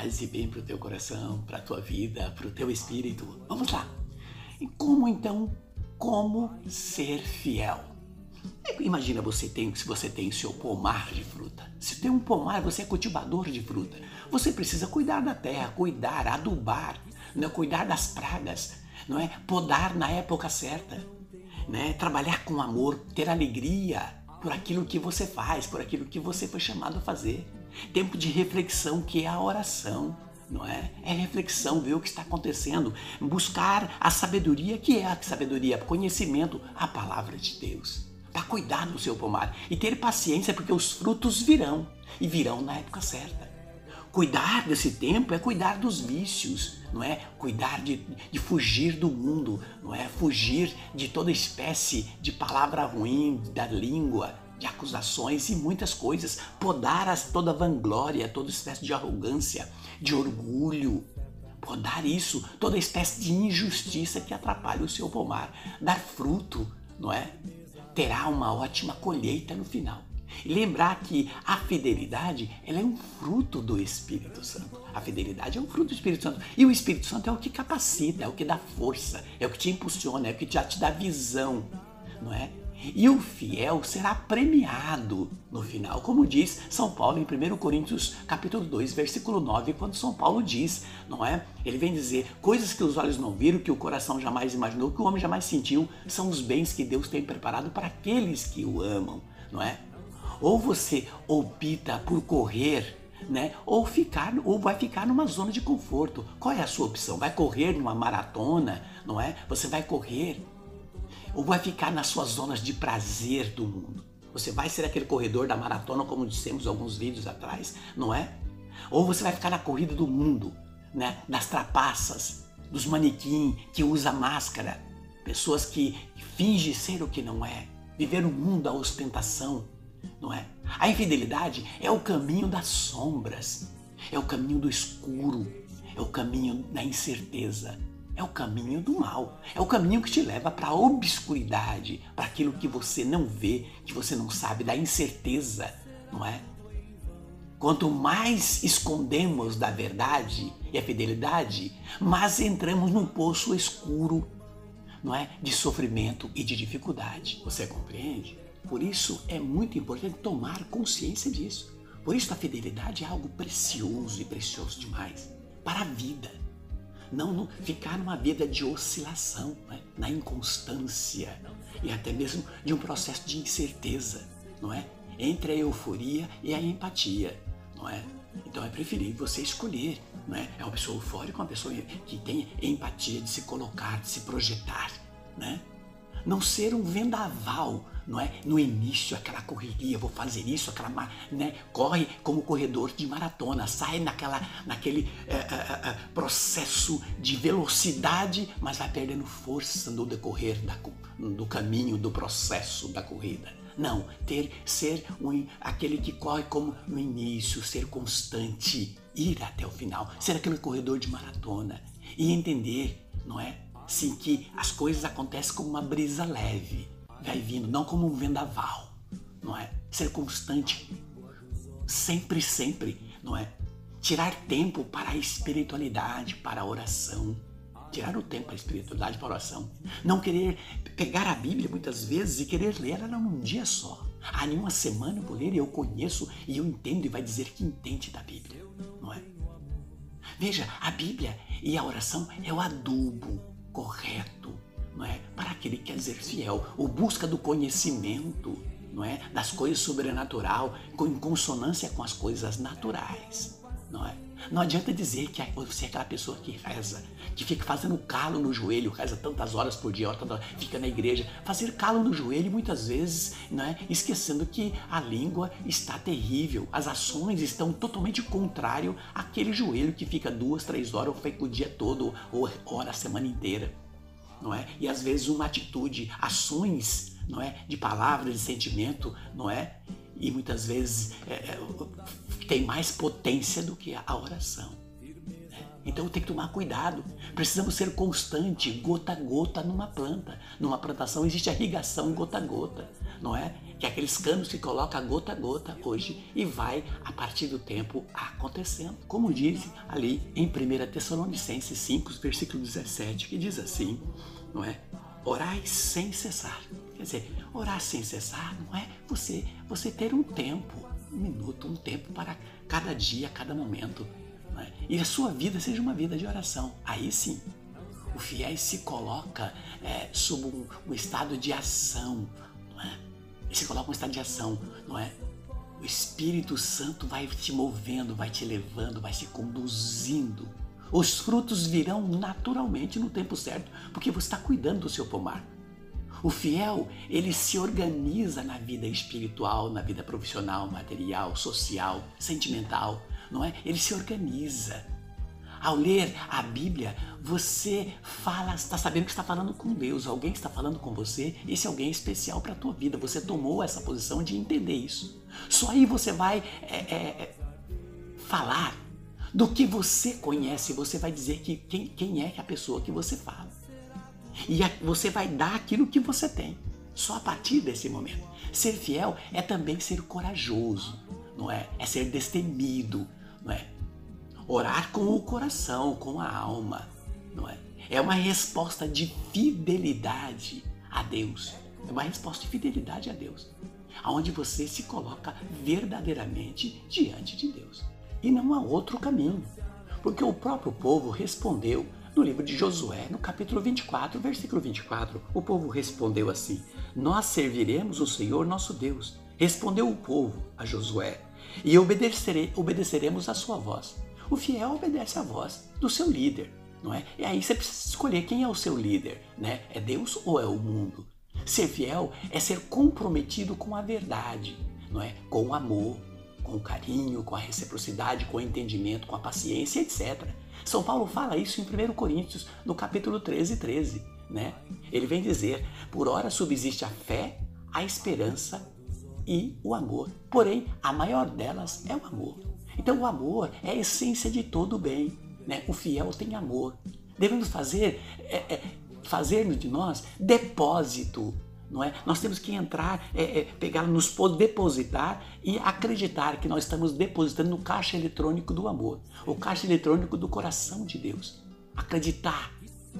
paz e bem para o teu coração, para a tua vida, para o teu espírito. Vamos lá. E como ser fiel? Imagina se você tem o seu pomar de fruta. Se tem um pomar, você é cultivador de fruta. Você precisa cuidar da terra, cuidar, adubar, né? Cuidar das pragas, não é? Podar na época certa, né? Trabalhar com amor, ter alegria por aquilo que você faz, por aquilo que você foi chamado a fazer. Tempo de reflexão, que é a oração, não é? É reflexão, ver o que está acontecendo, buscar a sabedoria, que é a sabedoria, conhecimento, a palavra de Deus, para cuidar do seu pomar e ter paciência, porque os frutos virão e virão na época certa. Cuidar desse tempo é cuidar dos vícios, não é? Cuidar de fugir do mundo, não é? Fugir de toda espécie de palavra ruim, da língua, de acusações e muitas coisas. Podar toda vanglória, toda espécie de arrogância, de orgulho. Podar isso, toda espécie de injustiça que atrapalha o seu pomar. Dar fruto, não é? Terá uma ótima colheita no final. E lembrar que a fidelidade, ela é um fruto do Espírito Santo. A fidelidade é um fruto do Espírito Santo. E o Espírito Santo é o que capacita, é o que dá força, é o que te impulsiona, é o que já te dá visão, não é? E o fiel será premiado no final, como diz São Paulo em 1 Coríntios capítulo 2, versículo 9, quando São Paulo diz, não é? Ele vem dizer, coisas que os olhos não viram, que o coração jamais imaginou, que o homem jamais sentiu, são os bens que Deus tem preparado para aqueles que o amam, não é? Ou você opta por correr, né? Ou vai ficar numa zona de conforto. Qual é a sua opção? Vai correr numa maratona, não é? Você vai correr ou vai ficar nas suas zonas de prazer do mundo? Você vai ser aquele corredor da maratona, como dissemos alguns vídeos atrás, não é? Ou você vai ficar na corrida do mundo, né? Das trapaças, dos manequim que usa máscara, pessoas que fingem ser o que não é, viver o mundo da ostentação, não é? A infidelidade é o caminho das sombras, é o caminho do escuro, é o caminho da incerteza, é o caminho do mal, é o caminho que te leva para a obscuridade, para aquilo que você não vê, que você não sabe, da incerteza, não é? Quanto mais escondemos da verdade e a fidelidade, mais entramos num poço escuro, não é? De sofrimento e de dificuldade. Você compreende? Por isso é muito importante tomar consciência disso. Por isso a fidelidade é algo precioso e precioso demais para a vida. Não ficar numa vida de oscilação, né? Na inconstância e até mesmo de um processo de incerteza, não é? Entre a euforia e a empatia, não é? Então é preferível você escolher, não é? É uma pessoa eufórica, uma pessoa que tem empatia de se colocar, de se projetar, né? Não ser um vendaval, não é? No início, aquela correria, vou fazer isso, né? Corre como corredor de maratona, sai naquele processo de velocidade, mas vai perdendo força no decorrer do caminho, do processo da corrida. Não, ser aquele que corre como no início, ser constante, ir até o final, ser aquele corredor de maratona e entender, não é? Sim, que as coisas acontecem como uma brisa leve, vai vindo, não como um vendaval, não é? Ser constante, sempre, não é? Tirar tempo para a espiritualidade, para a oração. Tirar o tempo para a espiritualidade, para a oração. Não querer pegar a Bíblia muitas vezes e querer ler ela num dia só. Em uma semana eu vou ler e eu conheço e eu entendo e vai dizer que entende da Bíblia, não é? Veja, a Bíblia e a oração é o adubo correto, não é? Para aquele que quer ser fiel, ou busca do conhecimento, não é? Das coisas sobrenatural, em consonância com as coisas naturais, não é? Não adianta dizer que você é aquela pessoa que reza, que fica fazendo calo no joelho, reza tantas horas por dia, fica na igreja, fazer calo no joelho muitas vezes, não é? Esquecendo que a língua está terrível, as ações estão totalmente contrário àquele joelho que fica 2, 3 horas, ou fica o dia todo, ou hora a semana inteira, não é? E às vezes uma atitude, ações, não é? De palavras, de sentimento, não é? E muitas vezes tem mais potência do que a oração. Então tem que tomar cuidado. Precisamos ser constante, gota a gota numa planta. Numa plantação existe a irrigação gota a gota, não é? que é aqueles canos que coloca gota a gota hoje e vai, a partir do tempo, acontecendo. Como diz ali em 1 Tessalonicenses 5, versículo 17, que diz assim, não é? Orai sem cessar. Quer dizer, orar sem cessar não é você ter um tempo, um minuto, um tempo para cada dia, cada momento. Não é? E a sua vida seja uma vida de oração. Aí sim, o fiel se coloca sob um estado de ação. Não é? Ele se coloca um estado de ação, não é? O Espírito Santo vai te movendo, vai te levando, vai te conduzindo. Os frutos virão naturalmente no tempo certo, porque você está cuidando do seu pomar. O fiel, ele se organiza na vida espiritual, na vida profissional, material, social, sentimental, não é? Ele se organiza. Ao ler a Bíblia, você está sabendo que está falando com Deus, alguém está falando com você, esse alguém é especial para a tua vida, você tomou essa posição de entender isso. Só aí você vai falar do que você conhece, você vai dizer que quem é a pessoa que você fala. E você vai dar aquilo que você tem, só a partir desse momento. Ser fiel é também ser corajoso, não é? É ser destemido, não é? Orar com o coração, com a alma, não é? É uma resposta de fidelidade a Deus. É uma resposta de fidelidade a Deus, onde você se coloca verdadeiramente diante de Deus. E não há outro caminho, porque o próprio povo respondeu no livro de Josué, no capítulo 24, versículo 24. O povo respondeu assim: nós serviremos o Senhor nosso Deus. Respondeu o povo a Josué: e obedeceremos a sua voz. O fiel obedece à voz do seu líder, não é? E aí você precisa escolher quem é o seu líder, né? É Deus ou é o mundo? Ser fiel é ser comprometido com a verdade, não é? Com o amor, com o carinho, com a reciprocidade, com o entendimento, com a paciência, etc. São Paulo fala isso em 1 Coríntios, no capítulo 13, né? Ele vem dizer: por ora subsiste a fé, a esperança e o amor. Porém, a maior delas é o amor. Então o amor é a essência de todo o bem, né? O fiel tem amor. Devemos fazer de nós depósito, não é? Nós temos que entrar, pegar, nos depositar e acreditar que nós estamos depositando no caixa eletrônico do amor, o caixa eletrônico do coração de Deus. Acreditar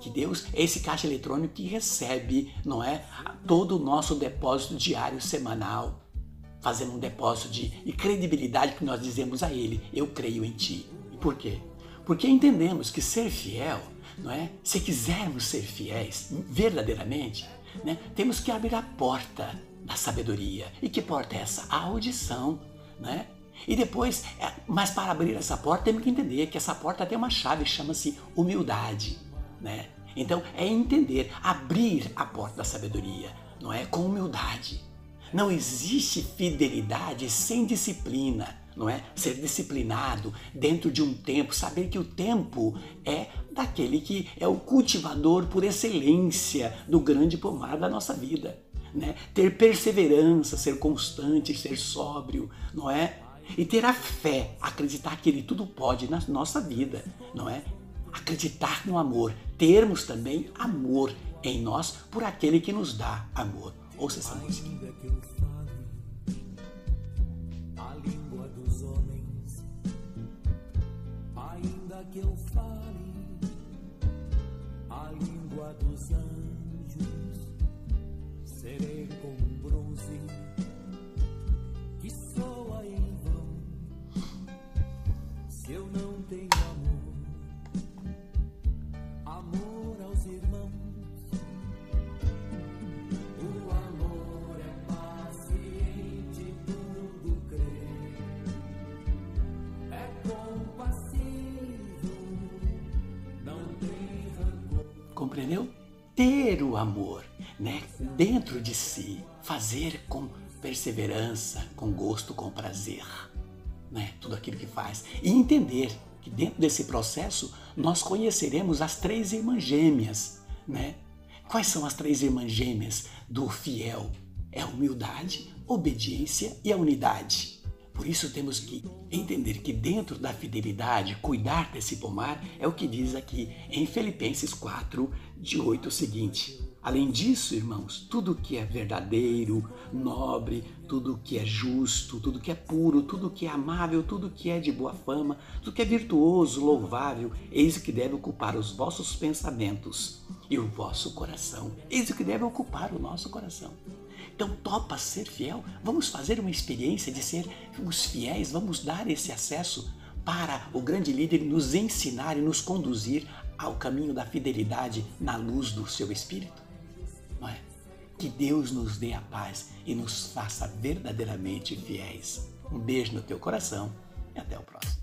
que Deus é esse caixa eletrônico que recebe, não é? Todo o nosso depósito diário, semanal, fazendo um depósito de credibilidade que nós dizemos a Ele: eu creio em Ti. E por quê? Porque entendemos que ser fiel, não é? Se quisermos ser fiéis verdadeiramente, né, temos que abrir a porta da sabedoria. E que porta é essa? A audição, né? E depois, mas para abrir essa porta, temos que entender que essa porta tem uma chave que chama-se humildade, né? Então, é entender, abrir a porta da sabedoria, não é? Com humildade. Não existe fidelidade sem disciplina, não é? Ser disciplinado dentro de um tempo, saber que o tempo é daquele que é o cultivador por excelência do grande pomar da nossa vida, né? Ter perseverança, ser constante, ser sóbrio, não é? E ter a fé, acreditar que Ele tudo pode na nossa vida, não é? Acreditar no amor, termos também amor em nós por aquele que nos dá amor. Ouça essa música. Ainda que eu fale a língua dos homens, ainda que eu fale a língua dos anjos, serei como um bronze que soa em vão. Se eu não tenho amor aos irmãos, compreendeu? Ter o amor, né, dentro de si, fazer com perseverança, com gosto, com prazer, né, tudo aquilo que faz. E entender que dentro desse processo nós conheceremos as 3 irmãs gêmeas, né? Quais são as 3 irmãs gêmeas do fiel? É a humildade, obediência e a unidade. Por isso temos que entender que dentro da fidelidade, cuidar desse pomar é o que diz aqui em Filipenses 4, de 8 o seguinte: Além disso, irmãos, tudo que é verdadeiro, nobre, tudo que é justo, tudo que é puro, tudo que é amável, tudo que é de boa fama, tudo que é virtuoso, louvável, eis o que deve ocupar os vossos pensamentos e o vosso coração. Eis o que deve ocupar o nosso coração. Então, topa ser fiel? Vamos fazer uma experiência de sermos fiéis, vamos dar esse acesso para o grande líder nos ensinar e nos conduzir ao caminho da fidelidade na luz do seu Espírito? Não é? Que Deus nos dê a paz e nos faça verdadeiramente fiéis. Um beijo no teu coração e até o próximo.